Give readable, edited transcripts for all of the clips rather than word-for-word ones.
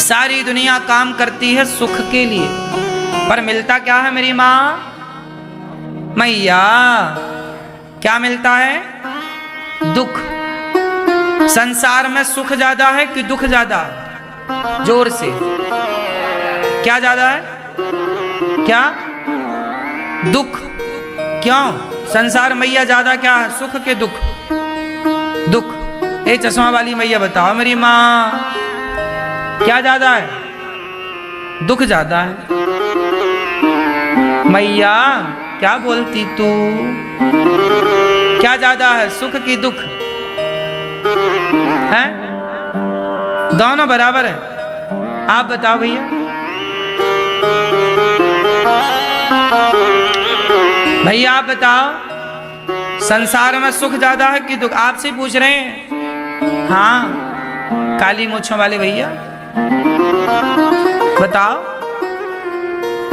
सारी दुनिया काम करती है सुख के लिए, पर मिलता क्या है मेरी माँ मैया? क्या मिलता है? दुख। संसार में सुख ज्यादा है कि दुख ज्यादा है? जोर से, क्या ज्यादा है? क्या? दुख। क्यों? संसार मैया ज्यादा क्या है? सुख के दुख? दुख। ए चश्मा वाली मैया बताओ मेरी माँ, क्या ज्यादा है? दुख ज्यादा है। मैया क्या बोलती तू? क्या ज्यादा है, सुख की दुख? है? दोनों बराबर है। आप बताओ भैया। भैया आप बताओ, संसार में सुख ज्यादा है कि दुख? आपसे पूछ रहे हैं। हाँ काली मूंछों वाले भैया बताओ,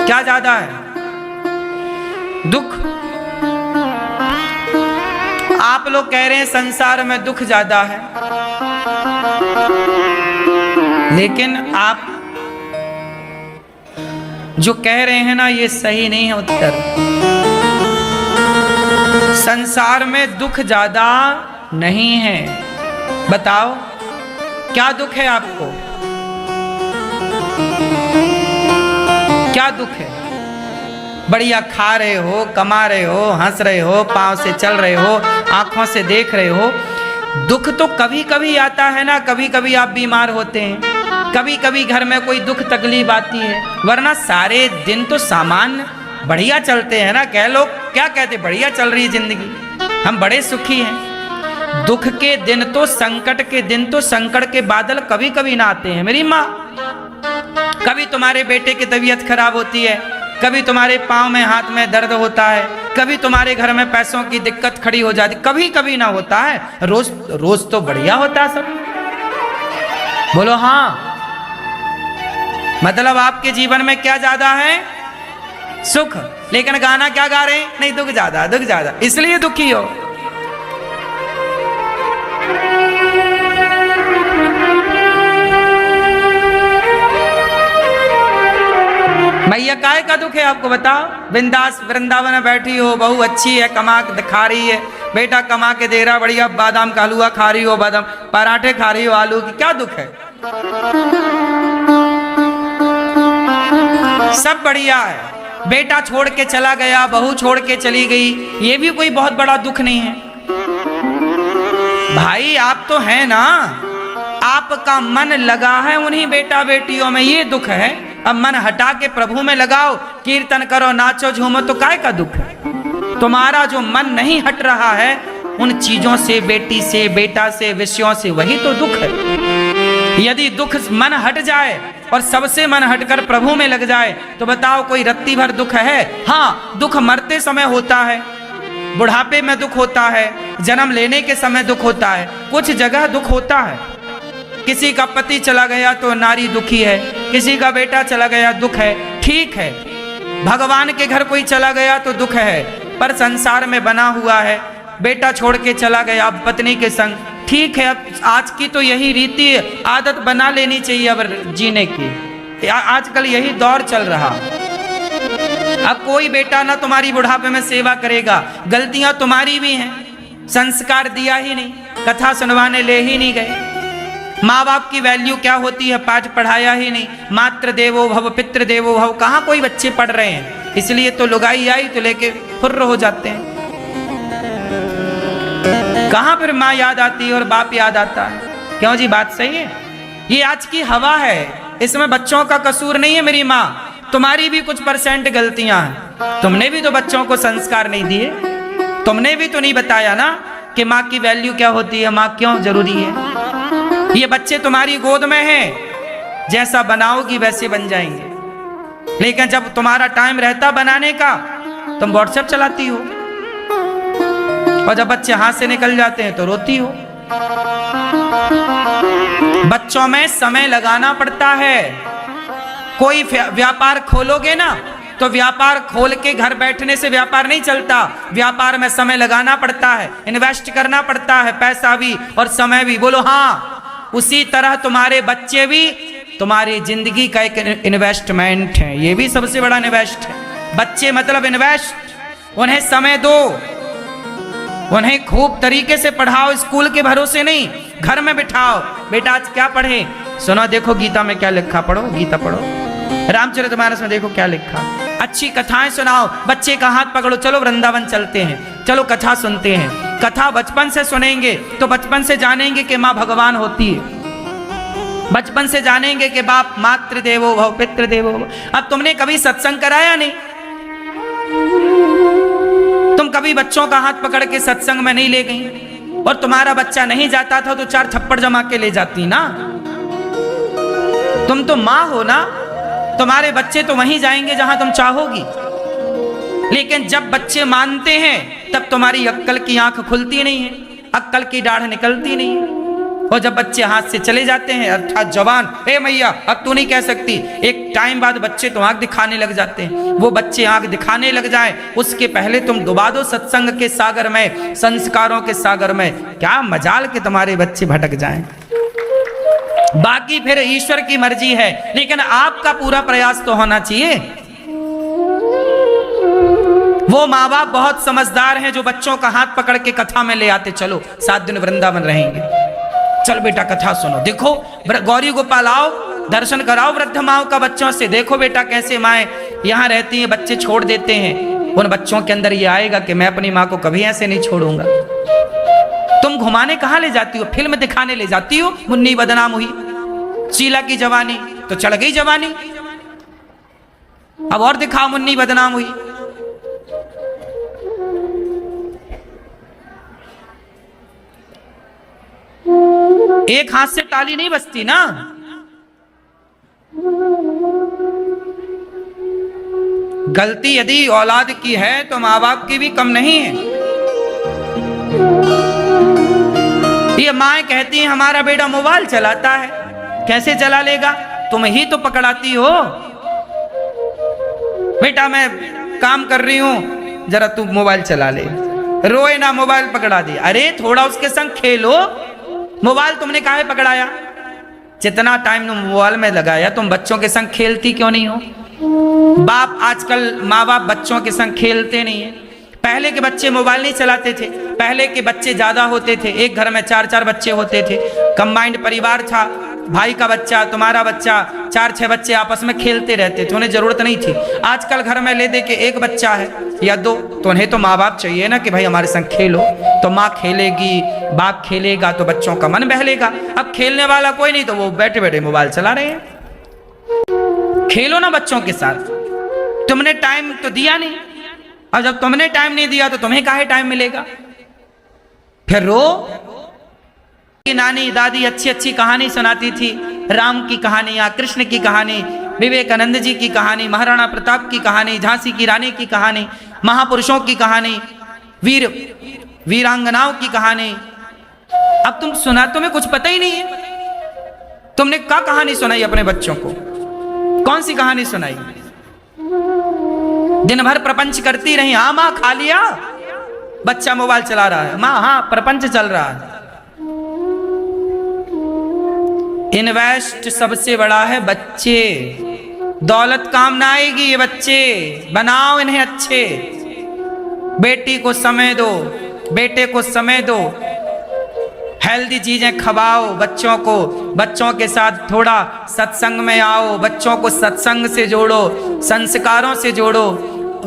क्या ज्यादा है? दुख। आप लोग कह रहे हैं संसार में दुख ज्यादा है, लेकिन आप जो कह रहे हैं ना ये सही नहीं है उत्तर। संसार में दुख ज्यादा नहीं है। बताओ क्या दुख है आपको? क्या दुख है? बढ़िया खा रहे हो, कमा रहे हो, हंस रहे हो, पांव से चल रहे हो, आंखों से देख रहे हो। दुख तो कभी कभी आता है ना, कभी कभी आप बीमार होते हैं, कभी कभी घर में कोई दुख तकलीफ आती है, वरना सारे दिन तो सामान्य बढ़िया चलते हैं ना। कह लो क्या कहते, बढ़िया चल रही है जिंदगी, हम बड़े सुखी हैं। दुख के दिन तो, संकट के दिन तो, संकट के बादल कभी कभी ना आते हैं मेरी माँ। कभी तुम्हारे बेटे की तबीयत खराब होती है, कभी तुम्हारे पाँव में हाथ में दर्द होता है, कभी तुम्हारे घर में पैसों की दिक्कत खड़ी हो जाती, कभी कभी ना होता है। रोज रोज तो बढ़िया होता है सब। बोलो हाँ। मतलब आपके जीवन में क्या ज्यादा है? सुख। लेकिन गाना क्या गा रहे हैं? नहीं दुख ज्यादा, दुख ज्यादा, इसलिए दुखी हो। मैया काय का दुख है आपको बताओ? बिंदास वृंदावन में बैठी हो, बहू अच्छी है, कमा के खा रही है, बेटा कमा के दे रहा, बढ़िया बादाम का हलवा खा रही हो, बादाम पराठे खा रही हो आलू की, क्या दुख है? सब बढ़िया है। बेटा छोड़ के चला गया, बहू छोड़ के चली गई, ये भी कोई बहुत बड़ा दुख नहीं है। भाई आप तो हैं ना, आपका मन लगा है उन्हीं बेटा बेटियों में, ये दुख है। अब मन हटा के प्रभु में लगाओ, कीर्तन करो, नाचो, झूमो, तो काय का दुख है? तुम्हारा जो मन नहीं हट रहा है उन चीजों से, बेटी से, बेटा से, विषयों से, वही तो दुख है। यदि दुख मन हट जाए और सबसे मन हटकर प्रभु में लग जाए तो बताओ कोई रत्ती भर दुख है? हाँ दुख मरते समय होता है, बुढ़ापे में दुख होता है, जन्म लेने के समय दुख होता है, कुछ जगह दुख होता है। किसी का पति चला गया तो नारी दुखी है, किसी का बेटा चला गया दुख है, ठीक है। भगवान के घर कोई चला गया तो दुख है, पर संसार में बना हुआ है, बेटा छोड़ के चला गया पत्नी के संग, ठीक है। अब आज की तो यही रीति आदत बना लेनी चाहिए अब जीने की, आजकल यही दौर चल रहा। अब कोई बेटा ना तुम्हारी बुढ़ापे में सेवा करेगा, गलतियां तुम्हारी भी हैं, संस्कार दिया ही नहीं, कथा सुनवाने ले ही नहीं गए, माँ बाप की वैल्यू क्या होती है पाठ पढ़ाया ही नहीं, मातृ देवो भव पितृ देवो भव, कहाँ कोई बच्चे पढ़ रहे हैं। इसलिए तो लुगाई आई तो लेके फुर्र हो जाते हैं, कहाँ फिर माँ याद आती है और बाप याद आता है। क्यों जी, बात सही है? ये आज की हवा है, इसमें बच्चों का कसूर नहीं है मेरी माँ, तुम्हारी भी कुछ परसेंट गलतियां हैं। तुमने भी तो बच्चों को संस्कार नहीं दिए, तुमने भी तो नहीं बताया ना कि माँ की वैल्यू क्या होती है, माँ क्यों जरूरी है। ये बच्चे तुम्हारी गोद में हैं, जैसा बनाओगी वैसे बन जाएंगे, लेकिन जब तुम्हारा टाइम रहता बनाने का तुम व्हाट्सएप चलाती हो, और जब बच्चे हाथ से निकल जाते हैं तो रोती हो। बच्चों में समय लगाना पड़ता है। कोई व्यापार खोलोगे ना तो व्यापार खोल के घर बैठने से व्यापार नहीं चलता, व्यापार में समय लगाना पड़ता है, इन्वेस्ट करना पड़ता है, पैसा भी और समय भी। बोलो हाँ। उसी तरह तुम्हारे बच्चे भी तुम्हारी जिंदगी का एक इन्वेस्टमेंट है, ये भी सबसे बड़ा इन्वेस्ट है। बच्चे मतलब इन्वेस्ट, उन्हें समय दो, उन्हें खूब तरीके से पढ़ाओ, स्कूल के भरोसे नहीं, घर में बिठाओ। बेटा आज क्या पढ़े? सुनो, देखो गीता में क्या लिखा, पढ़ो गीता पढ़ो, रामचरितमानस में देखो क्या लिखा। अच्छी कथाएं सुनाओ, बच्चे का हाथ पकड़ो, चलो वृंदावन चलते हैं, चलो कथा सुनते हैं। कथा बचपन से सुनेंगे तो बचपन से जानेंगे कि माँ भगवान होती है, बचपन से जानेंगे कि बाप मातृदेवो भव पितृदेवो भव। अब तुमने कभी सत्संग कराया नहीं, तुम कभी बच्चों का हाथ पकड़ के सत्संग में नहीं ले गई, और तुम्हारा बच्चा नहीं जाता था तो 4 थप्पड़ जमा के ले जाती ना। तुम तो माँ हो ना, तुम्हारे बच्चे तो वहीं जाएंगे जहां तुम चाहोगी। लेकिन जब बच्चे मानते हैं तब तुम्हारी अक्ल की आंख खुलती नहीं है, अक्ल की दाढ़ निकलती नहीं है। और जब बच्चे हाथ से चले जाते हैं, अर्थात जवान, हे मैया अब तू नहीं कह सकती, एक टाइम बाद बच्चे तो आंख दिखाने लग जाते हैं। वो बच्चे आंख दिखाने लग जाए उसके पहले तुम डुबा दो सत्संग के सागर में, संस्कारों के सागर में। क्या मजाल के तुम्हारे बच्चे भटक जाएं। बाकी फिर ईश्वर की मर्जी है, लेकिन आपका पूरा प्रयास तो होना चाहिए। वो माँ बाप बहुत समझदार हैं जो बच्चों का हाथ पकड़ के कथा में ले आते, चलो 7 दिन वृंदावन रहेंगे, चल बेटा कथा सुनो, देखो गौरी गोपाल आओ, दर्शन कराओ वृद्ध माओ का बच्चों से, देखो बेटा कैसे माएँ यहाँ रहती हैं, बच्चे छोड़ देते हैं। उन बच्चों के अंदर ये आएगा कि मैं अपनी माँ को कभी ऐसे नहीं छोड़ूंगा। तुम घुमाने कहाँ ले जाती हो? फिल्म दिखाने ले जाती हो। मुन्नी बदनाम हुई, शीला की जवानी तो चढ़ गई जवानी, अब और दिखाओ मुन्नी बदनाम हुई। एक हाथ से ताली नहीं बजती ना। गलती यदि औलाद की है तो माँ बाप की भी कम नहीं है। ये माएँ कहती हैं हमारा बेटा मोबाइल चलाता है, कैसे चला लेगा? तुम ही तो पकड़ाती हो। बेटा मैं काम कर रही हूं, जरा तू मोबाइल चला ले, रोए ना, मोबाइल पकड़ा दिया। अरे थोड़ा उसके संग खेलो, मोबाइल तुमने काहे पकड़ाया? जितना टाइम तुम मोबाइल में लगाया तुम बच्चों के संग खेलती क्यों नहीं हो? बाप आजकल माँ बाप बच्चों के संग खेलते नहीं है। पहले के बच्चे मोबाइल नहीं चलाते थे, पहले के बच्चे ज्यादा होते थे, एक घर में 4-4 बच्चे होते थे, कंबाइंड परिवार था, भाई का बच्चा, तुम्हारा बच्चा, 4-6 बच्चे आपस में खेलते रहते थे, उन्हें जरूरत नहीं थी। आजकल घर में ले दे के एक बच्चा है या 2, तो उन्हें तो माँ बाप चाहिए ना कि भाई हमारे संग खेलो। तो माँ खेलेगी, बाप खेलेगा तो बच्चों का मन बहलेगा। अब खेलने वाला कोई नहीं तो वो बैठे बैठे मोबाइल चला रहे हैं। खेलो ना बच्चों के साथ, तुमने टाइम तो दिया नहीं, और जब तुमने टाइम नहीं दिया तो तुम्हें काहे टाइम मिलेगा? फिर रो। नानी दादी अच्छी अच्छी कहानी सुनाती थी, राम की कहानियां, कृष्ण की कहानी, विवेकानंद जी की कहानी, महाराणा प्रताप की कहानी, झांसी की रानी की कहानी, महापुरुषों की कहानी, वीरांगनाओं की कहानी। अब तुम सुना, तुम्हें कुछ पता ही नहीं है। तुमने क्या कहानी सुनाई अपने बच्चों को? कौन सी कहानी सुनाई? दिन भर प्रपंच करती रही, हाँ माँ खा लिया, बच्चा मोबाइल चला रहा है, माँ हाँ प्रपंच चल रहा है। इन्वेस्ट सबसे बड़ा है बच्चे, दौलत काम ना आएगी, ये बच्चे बनाओ इन्हें अच्छे। बेटी को समय दो, बेटे को समय दो, हेल्दी चीजें खवाओ बच्चों को, बच्चों के साथ थोड़ा सत्संग में आओ, बच्चों को सत्संग से जोड़ो, संस्कारों से जोड़ो।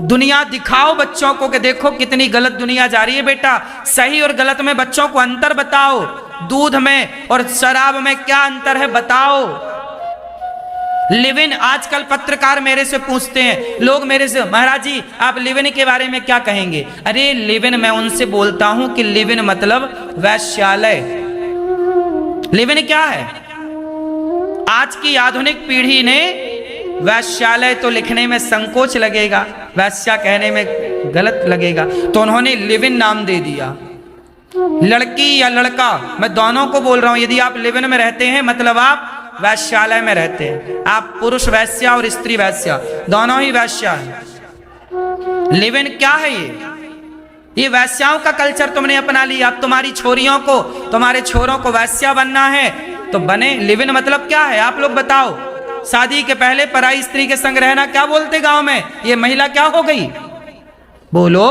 दुनिया दिखाओ बच्चों को कि देखो कितनी गलत दुनिया जा रही है बेटा, सही और गलत में बच्चों को अंतर बताओ, दूध में और शराब में क्या अंतर है बताओ। लिव इन, आजकल पत्रकार मेरे से पूछते हैं लोग, मेरे से महाराज जी आप लिव इन के बारे में क्या कहेंगे? अरे लिव इन मैं उनसे बोलता हूं कि लिव इन मतलब वैश्यालय। लिव इन क्या है? आज की आधुनिक पीढ़ी ने वैश्यालय तो लिखने में संकोच लगेगा, वैश्या कहने में गलत लगेगा, तो उन्होंने लिव इन नाम दे दिया। लड़की या लड़का, मैं दोनों को बोल रहा हूं, यदि आप लिव इन में रहते हैं मतलब आप वैश्यालय में रहते हैं। आप पुरुष वैश्या और स्त्री वैश्या दोनों ही वैश्या हैं। लिव इन क्या है? ये वैश्याओं का कल्चर तुमने अपना लिया। अब तुम्हारी छोरियों को, तुम्हारे छोरों को वैश्या बनना है तो बने। लिव इन मतलब क्या है आप लोग बताओ? शादी के पहले पराई स्त्री के संग रहना क्या बोलते गांव में? ये महिला क्या हो गई? बोलो।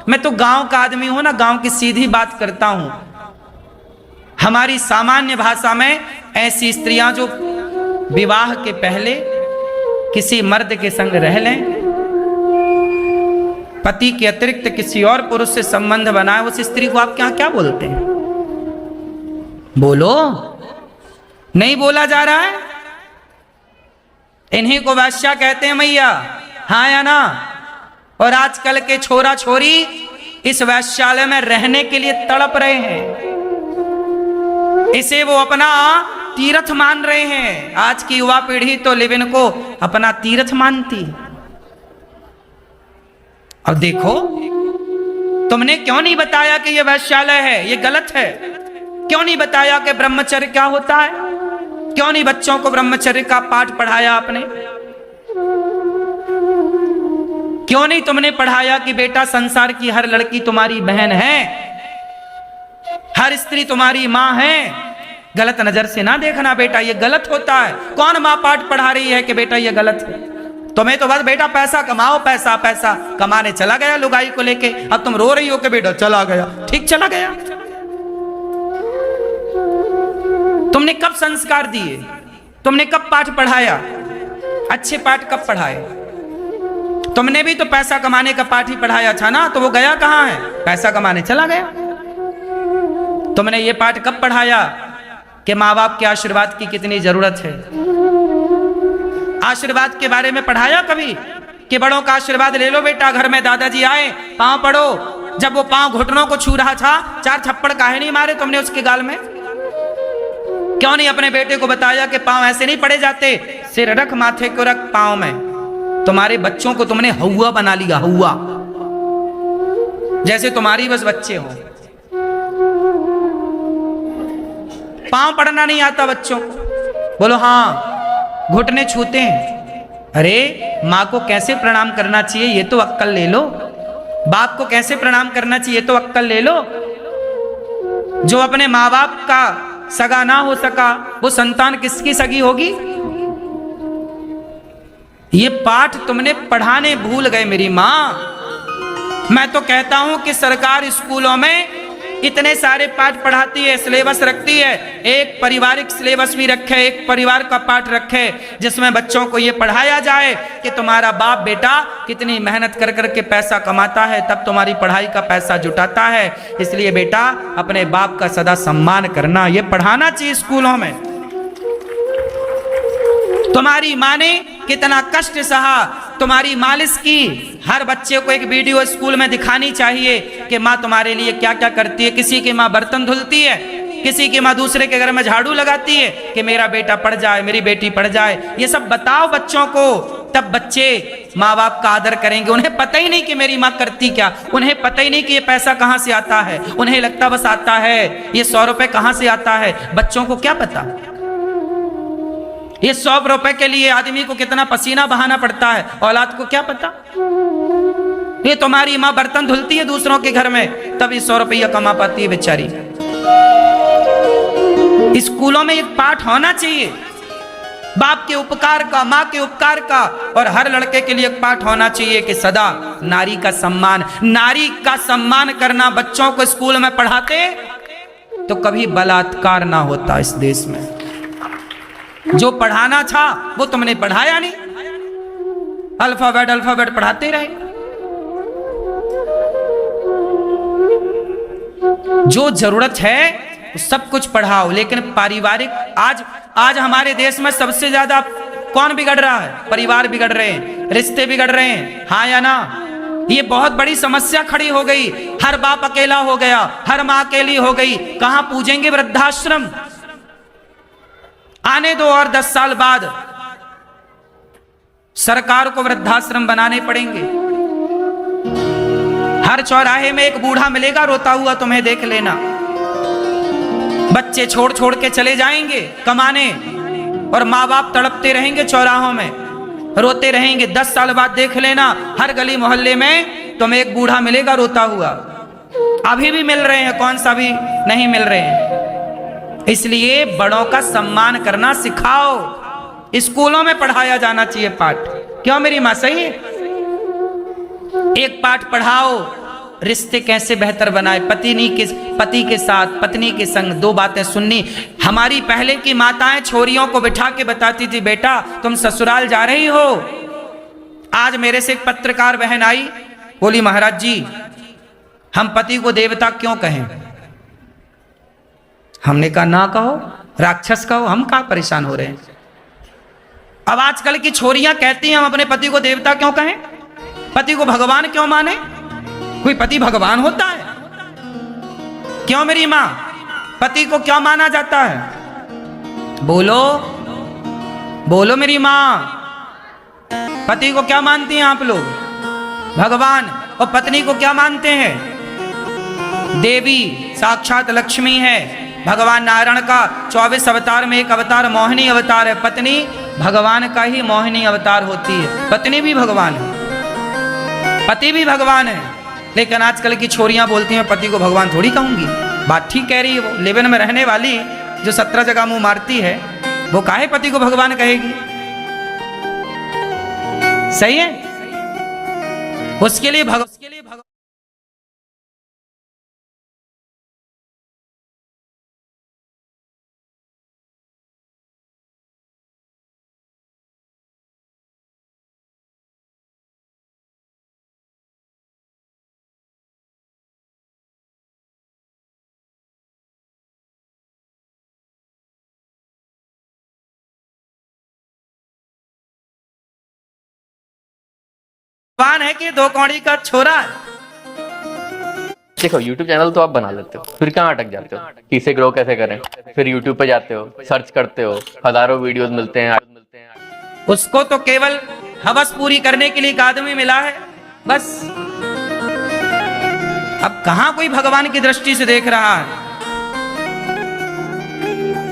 मैं तो गांव का आदमी हूं ना, गांव की सीधी बात करता हूं। हमारी सामान्य भाषा में ऐसी स्त्रियां जो विवाह के पहले किसी मर्द के संग रह लें, पति के अतिरिक्त किसी और पुरुष से संबंध बनाए, उस स्त्री को आप क्या क्या बोलते हैं? बोलो। नहीं बोला जा रहा है? इन्हीं को वैश्या कहते हैं मैया, हाँ या ना? और आजकल के छोरा छोरी इस वैश्यालय में रहने के लिए तड़प रहे हैं, इसे वो अपना तीर्थ मान रहे हैं। आज की युवा पीढ़ी तो लिव इन को अपना तीर्थ मानती। अब देखो, तुमने क्यों नहीं बताया कि यह वैश्यालय है, ये गलत है? क्यों नहीं बताया कि ब्रह्मचर्य क्या होता है? क्यों नहीं बच्चों को ब्रह्मचर्य का पाठ पढ़ाया आपने? क्यों नहीं तुमने पढ़ाया कि बेटा संसार की हर लड़की तुम्हारी बहन है, हर स्त्री तुम्हारी मां है? गलत नजर से ना देखना बेटा, ये गलत होता है। कौन मां पाठ पढ़ा रही है कि बेटा ये गलत है? तुम्हें तो बस बेटा पैसा कमाओ, पैसा पैसा कमाने चला गया लुगाई को लेके। अब तुम रो रही हो कि बेटा चला गया। ठीक चला गया। तुमने कब संस्कार दिए? तुमने कब पाठ पढ़ाया? अच्छे पाठ कब पढ़ाए? तुमने भी तो पैसा कमाने का पाठ ही पढ़ाया था ना, तो वो गया कहां है? पैसा कमाने चला गया। तुमने ये पाठ कब पढ़ाया कि माँ बाप के आशीर्वाद की कितनी जरूरत है? आशीर्वाद के बारे में पढ़ाया कभी कि बड़ों का आशीर्वाद ले लो बेटा? घर में दादाजी आए, पांव पड़ो। जब वो पांव घुटनों को छू रहा था, 4 थप्पड़ काहे नहीं मारे तुमने उसके गाल में? क्यों नहीं अपने बेटे को बताया कि पांव ऐसे नहीं पड़े जाते, सिर रख, माथे को रख, पांव में? तुम्हारे बच्चों को तुमने हौवा बना लिया, हौवा, जैसे तुम्हारी बस बच्चे हो। पांव पड़ना नहीं आता बच्चों को? बोलो हाँ। घुटने छूते हैं। अरे माँ को कैसे प्रणाम करना चाहिए ये तो अक्कल ले लो। बाप को कैसे प्रणाम करना चाहिए तो अक्कल ले लो। जो अपने माँ बाप का सगा ना हो सका, वो संतान किसकी सगी होगी? ये पाठ तुमने पढ़ाने भूल गए मेरी माँ। मैं तो कहता हूं कि सरकार स्कूलों में इतने सारे पाठ पढ़ाती है, सिलेबस रखती है, एक पारिवारिक सिलेबस भी रखे, एक परिवार का पाठ रखे, जिसमें बच्चों को यह पढ़ाया जाए कि तुम्हारा बाप बेटा कितनी मेहनत कर करके पैसा कमाता है, तब तुम्हारी पढ़ाई का पैसा जुटाता है। इसलिए बेटा अपने बाप का सदा सम्मान करना, यह पढ़ाना चाहिए स्कूलों में। तुम्हारी माँ ने कितना कष्ट सहा, तुम्हारी मालिश की। हर बच्चे को एक वीडियो स्कूल में दिखानी चाहिए कि माँ तुम्हारे लिए क्या क्या करती है। किसी की माँ बर्तन धुलती है, किसी की माँ दूसरे के घर में झाड़ू लगाती है कि मेरा बेटा पढ़ जाए, मेरी बेटी पढ़ जाए। ये सब बताओ बच्चों को, तब बच्चे माँ बाप का आदर करेंगे। उन्हें पता ही नहीं कि मेरी माँ करती क्या, उन्हें पता ही नहीं कि ये पैसा कहाँ से आता है, उन्हें लगता बस आता है ये 100 रुपए कहाँ से आता है। बच्चों को क्या पता ये 100 रुपए के लिए आदमी को कितना पसीना बहाना पड़ता है, औलाद को क्या पता। ये तुम्हारी माँ बर्तन धुलती है दूसरों के घर में, तब ये 100 रुपया कमा पाती है बेचारी। स्कूलों में एक पाठ होना चाहिए बाप के उपकार का, माँ के उपकार का, और हर लड़के के लिए एक पाठ होना चाहिए कि सदा नारी का सम्मान, नारी का सम्मान करना। बच्चों को स्कूल में पढ़ाते तो कभी बलात्कार ना होता इस देश में। जो पढ़ाना था वो तुमने पढ़ाया नहीं, अल्फाबेट अल्फाबेट पढ़ाते रहे। जो जरूरत है सब कुछ पढ़ाओ, लेकिन पारिवारिक आज हमारे देश में सबसे ज्यादा कौन बिगड़ रहा है? परिवार बिगड़ रहे हैं, रिश्ते बिगड़ रहे हैं, हाँ या ना? ये बहुत बड़ी समस्या खड़ी हो गई। हर बाप अकेला हो गया, हर माँ अकेली हो गई। कहां पूजेंगे वृद्धाश्रम? आने दो और 10 साल बाद सरकार को वृद्धाश्रम बनाने पड़ेंगे। हर चौराहे में एक बूढ़ा मिलेगा रोता हुआ, तुम्हें देख लेना। बच्चे छोड़ छोड़ के चले जाएंगे कमाने, और माँ बाप तड़पते रहेंगे चौराहों में, रोते रहेंगे। 10 साल बाद देख लेना हर गली मोहल्ले में तुम्हें एक बूढ़ा मिलेगा रोता हुआ। अभी भी मिल रहे हैं, कौन सा भी नहीं मिल रहे हैं। इसलिए बड़ों का सम्मान करना सिखाओ। स्कूलों में पढ़ाया जाना चाहिए पाठ। क्यों मेरी मां, सही है? एक पाठ पढ़ाओ, रिश्ते कैसे बेहतर बनाए, पति के साथ पत्नी के संग 2 बातें सुननी। हमारी पहले की माताएं छोरियों को बिठा के बताती थी, बेटा तुम ससुराल जा रही हो। आज मेरे से एक पत्रकार बहन आई, बोली महाराज जी हम पति को देवता क्यों कहें? हमने कहा ना कहो, राक्षस कहो, हम कहाँ परेशान हो रहे हैं। अब आजकल की छोरियां कहती हैं हम अपने पति को देवता क्यों कहें, पति को भगवान क्यों माने? कोई पति भगवान होता है? क्यों मेरी मां, पति को क्यों माना जाता है? बोलो बोलो मेरी मां, पति को क्या मानती हैं आप लोग? भगवान। और पत्नी को क्या मानते हैं? देवी, साक्षात लक्ष्मी है। भगवान नारायण का 24 अवतार में एक अवतार मोहिनी अवतार है। पत्नी भगवान का ही मोहिनी अवतार होती है। पत्नी भी भगवान है, पति भी भगवान है। लेकिन आजकल की छोरियां बोलती हैं पति को भगवान थोड़ी कहूंगी। बात ठीक कह रही है, वो लिव इन में रहने वाली जो 17 जगह मुंह मारती है, वो काहे पति को भगवान कहेगी? सही है? उसके लिए भगवान है कि 2 कौड़ी का छोरा है। देखो YouTube चैनल तो आप बना लेते हो, फिर कहाँ अटक जाते हो कि इसे ग्रो कैसे करें? फिर YouTube पे जाते हो, सर्च करते हो, हजारों वीडियोस मिलते हैं। उसको तो केवल हवस पूरी करने के लिए एक आदमी मिला है बस। अब कहां कोई भगवान की दृष्टि से देख रहा है?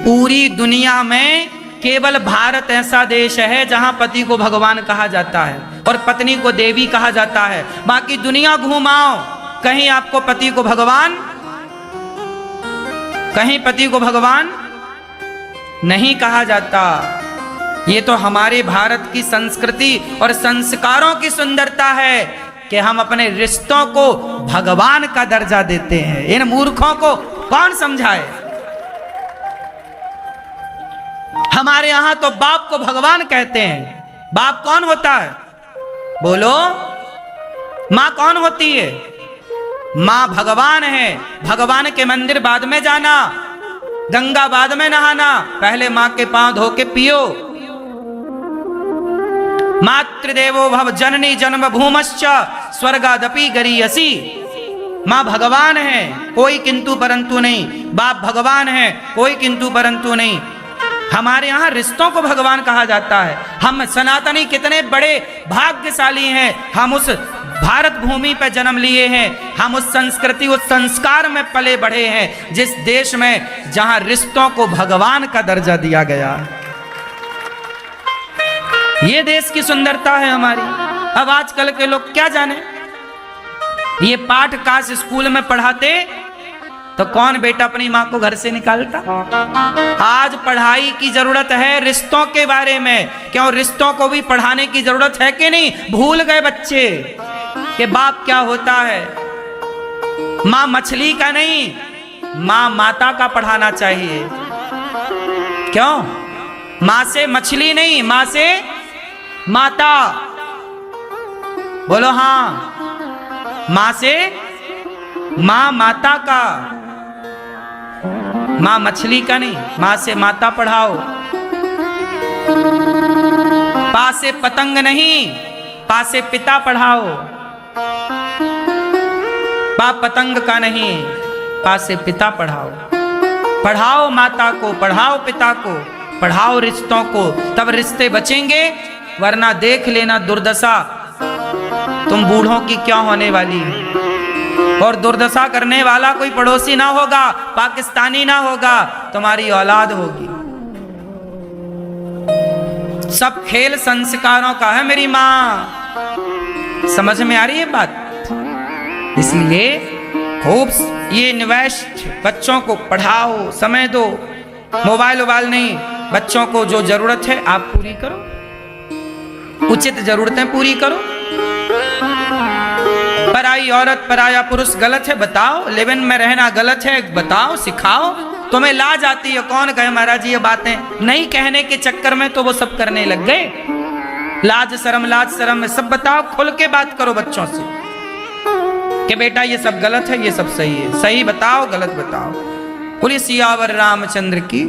पूरी दुनिया में केवल भारत ऐसा देश है जहां पति को भगवान कहा जाता है और पत्नी को देवी कहा जाता है। बाकी दुनिया घुमाओ, कहीं आपको पति को भगवान, कहीं पति को भगवान नहीं कहा जाता। ये तो हमारे भारत की संस्कृति और संस्कारों की सुंदरता है कि हम अपने रिश्तों को भगवान का दर्जा देते हैं। इन मूर्खों को कौन समझाए? हमारे यहां तो बाप को भगवान कहते हैं। बाप कौन होता है? बोलो। मां कौन होती है? मां भगवान है। भगवान के मंदिर बाद में जाना, गंगा बाद में नहाना, पहले मां के पांव धो के पियो। मातृदेवो भव जननी जन्म भूमश्च स्वर्गादपि गरीयसी। मां भगवान है, कोई किंतु परंतु नहीं। बाप भगवान है, कोई किंतु परंतु नहीं। हमारे यहाँ रिश्तों को भगवान कहा जाता है। हम सनातनी कितने बड़े भाग्यशाली हैं। हम उस भारत भूमि पर जन्म लिए हैं, हम उस संस्कृति उस संस्कार में पले बढ़े हैं जिस देश में जहां रिश्तों को भगवान का दर्जा दिया गया। ये देश की सुंदरता है हमारी। अब आजकल के लोग क्या जाने, ये पाठ काश स्कूल में पढ़ाते तो कौन बेटा अपनी मां को घर से निकालता। आज पढ़ाई की जरूरत है रिश्तों के बारे में। क्यों, रिश्तों को भी पढ़ाने की जरूरत है कि नहीं? भूल गए बच्चे कि बाप क्या होता है। मां मछली का नहीं, मां माता का पढ़ाना चाहिए। क्यों? मां से मछली नहीं, मां से माता। बोलो हाँ। मां से मां माता का, मां मछली का नहीं, मां से माता पढ़ाओ। पा से पतंग नहीं, पा से पिता पढ़ाओ। पा पतंग का नहीं, पा से पिता पढ़ाओ। पढ़ाओ माता को, पढ़ाओ पिता को, पढ़ाओ रिश्तों को, तब रिश्ते बचेंगे। वरना देख लेना दुर्दशा तुम बूढ़ों की क्या होने वाली है। और दुर्दशा करने वाला कोई पड़ोसी ना होगा, पाकिस्तानी ना होगा, तुम्हारी औलाद होगी। सब खेल संस्कारों का है मेरी मां। समझ में आ रही है बात? इसलिए खूब ये इन्वेस्ट, बच्चों को पढ़ाओ, समय दो। मोबाइल वोबाइल नहीं, बच्चों को जो जरूरत है आप पूरी करो, उचित जरूरतें पूरी करो। पराई औरत पराया पुरुष गलत है बताओ, लिव-इन में रहना गलत है बताओ, सिखाओ। तुम्हें लाज आती है, कौन कहे महाराज जी ये बातें, नहीं कहने के चक्कर में तो वो सब करने लग गए। लाज शर्म में सब बताओ, खुल के बात करो बच्चों से कि बेटा ये सब गलत है, ये सब सही है, सही बताओ गलत बताओ। बोलिए सियावर रामचंद्र की